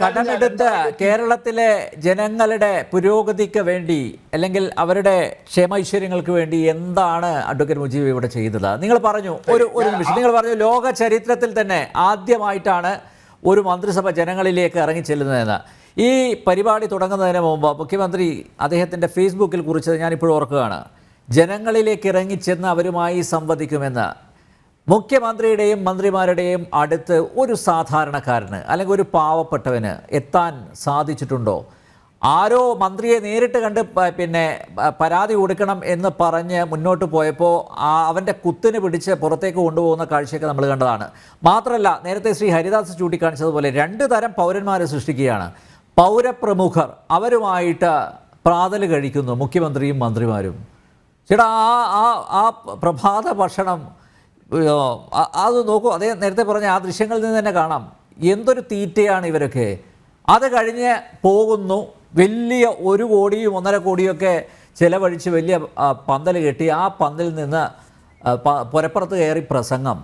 കടമെടുത്ത് കേരളത്തിലെ ജനങ്ങളുടെ പുരോഗതിക്ക് വേണ്ടി അല്ലെങ്കിൽ അവരുടെ ക്ഷേമൈശ്വര്യങ്ങൾക്ക് വേണ്ടി എന്താണ് അഡ്വക്കേറ്റ് മുജീബ് ഇവിടെ ചെയ്തത്? നിങ്ങൾ പറഞ്ഞു ഒരു നിമിഷം, നിങ്ങൾ പറഞ്ഞു ലോക ചരിത്രത്തിൽ തന്നെ ആദ്യമായിട്ടാണ് ഒരു മന്ത്രിസഭ ജനങ്ങളിലേക്ക് ഇറങ്ങിച്ചെല്ലുന്നതെന്ന്. ഈ പരിപാടി തുടങ്ങുന്നതിന് മുമ്പ് മുഖ്യമന്ത്രി അദ്ദേഹത്തിൻ്റെ ഫേസ്ബുക്കിൽ കുറിച്ചത് ഞാനിപ്പോഴും ഓർക്കുകയാണ്. ജനങ്ങളിലേക്ക് ഇറങ്ങിച്ചെന്ന് അവരുമായി സംവദിക്കുമെന്ന്. മുഖ്യമന്ത്രിയുടെയും മന്ത്രിമാരുടെയും അടുത്ത് ഒരു സാധാരണക്കാരന് അല്ലെങ്കിൽ ഒരു പാവപ്പെട്ടവന് എത്താൻ സാധിച്ചിട്ടുണ്ടോ? ആരോ മന്ത്രിയെ നേരിട്ട് കണ്ട് പരാതി കൊടുക്കണം എന്ന് പറഞ്ഞ് മുന്നോട്ട് പോയപ്പോൾ അവൻ്റെ കുത്തിന് പിടിച്ച് പുറത്തേക്ക് കൊണ്ടുപോകുന്ന കാഴ്ചയൊക്കെ നമ്മൾ കണ്ടതാണ്. മാത്രമല്ല, നേരത്തെ ശ്രീ ഹരിദാസ് ചൂണ്ടിക്കാണിച്ചതുപോലെ രണ്ട് തരം പൗരന്മാരെ സൃഷ്ടിക്കുകയാണ്. പൗരപ്രമുഖർ, അവരുമായിട്ട് പ്രാതൽ കഴിക്കുന്നു മുഖ്യമന്ത്രിയും മന്ത്രിമാരും. ചേട്ടാ, ആ പ്രഭാത ഭക്ഷണം അത് നോക്കൂ. അതേ നേരത്തെ പറഞ്ഞ ആ ദൃശ്യങ്ങളിൽ നിന്ന് തന്നെ കാണാം എന്തൊരു തീറ്റയാണ് ഇവരൊക്കെ. അത് കഴിഞ്ഞ് പോകുന്നു, വലിയ 1 കോടിയും 1.5 കോടിയൊക്കെ ചിലവഴിച്ച് വലിയ പന്തൽ കെട്ടി ആ പന്തലിൽ നിന്ന് പുരപ്പുറത്ത് കയറി പ്രസംഗം.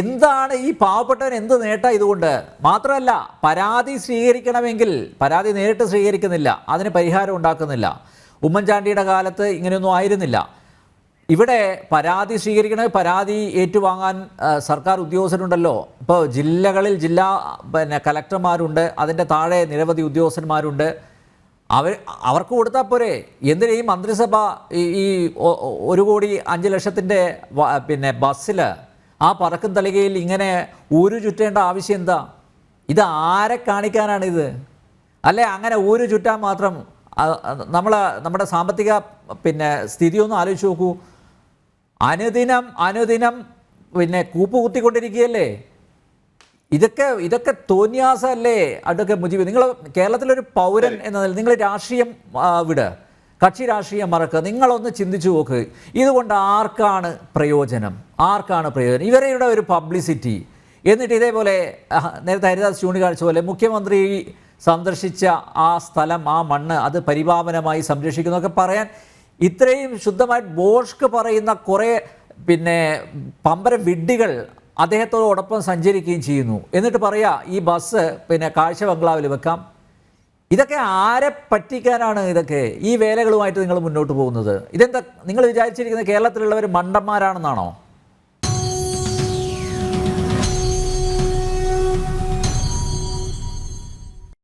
എന്താണ് ഈ പാവപ്പെട്ടവൻ എന്ത് നേട്ടം ഇതുകൊണ്ട്? മാത്രമല്ല, പരാതി സ്വീകരിക്കണമെങ്കിൽ പരാതി നേരിട്ട് സ്വീകരിക്കുന്നില്ല, അതിന് പരിഹാരം ഉണ്ടാക്കുന്നില്ല. ഉമ്മൻചാണ്ടിയുടെ കാലത്ത് ഇങ്ങനെയൊന്നും ആയിരുന്നില്ല. ഇവിടെ പരാതി സ്വീകരിക്കണമെങ്കിൽ പരാതി ഏറ്റുവാങ്ങാൻ സർക്കാർ ഉദ്യോഗസ്ഥരുണ്ടല്ലോ. ഇപ്പോൾ ജില്ലകളിൽ കലക്ടർമാരുണ്ട്, അതിൻ്റെ താഴെ നിരവധി ഉദ്യോഗസ്ഥന്മാരുണ്ട്. അവർക്ക് കൊടുത്താൽ പോരെ? എന്തിനാ ഈ മന്ത്രിസഭ ഈ 1,05,00,000 ബസ്സിൽ ആ പറക്കും തളികയിൽ ഇങ്ങനെ ഊരു ചുറ്റേണ്ട ആവശ്യം എന്താ? ഇത് ആരെ കാണിക്കാനാണിത്? അല്ലെ അങ്ങനെ ഊരു ചുറ്റാൻ മാത്രം നമ്മുടെ സാമ്പത്തിക സ്ഥിതി ഒന്ന് ആലോചിച്ച് നോക്കൂ. അനുദിനം കൂപ്പുകുത്തിക്കൊണ്ടിരിക്കുകയല്ലേ. ഇതൊക്കെ തോന്നിയാസല്ലേ അഡ്വക്കേറ്റ് മുജീബ്? നിങ്ങൾ കേരളത്തിലൊരു പൗരൻ എന്ന നിലയിൽ നിങ്ങൾ രാഷ്ട്രീയം വിട്, കക്ഷി രാഷ്ട്രീയം മറക്കുക. നിങ്ങളൊന്ന് ചിന്തിച്ചു നോക്ക്. ഇതുകൊണ്ട് ആർക്കാണ് പ്രയോജനം? ഇവരുടെ ഒരു പബ്ലിസിറ്റി. എന്നിട്ട് ഇതേപോലെ നേരത്തെ ഹരിദാസ് ചൂണ്ടിക്കാണിച്ച പോലെ മുഖ്യമന്ത്രി സന്ദർശിച്ച ആ സ്ഥലം, ആ മണ്ണ്, അത് പരിപാവനമായി സംരക്ഷിക്കുന്നതൊക്കെ പറയാൻ ഇത്രയും ശുദ്ധമായിട്ട് ബോഷ്ക്ക് പറയുന്ന കുറേ പമ്പര വിഡ്ഢികൾ അദ്ദേഹത്തോടൊപ്പം സഞ്ചരിക്കുകയും ചെയ്യുന്നു. എന്നിട്ട് പറയാ ഈ ബസ് കാഴ്ച ബംഗ്ലാവിൽ വെക്കാം. ഇതൊക്കെ ആരെ പറ്റിക്കാനാണ്? ഇതൊക്കെ ഈ വേലകളുമായിട്ട് നിങ്ങൾ മുന്നോട്ട് പോകുന്നത്? ഇതെന്താ നിങ്ങൾ വിചാരിച്ചിരിക്കുന്നത് കേരളത്തിലുള്ളവർ മണ്ടന്മാരാണെന്നാണോ?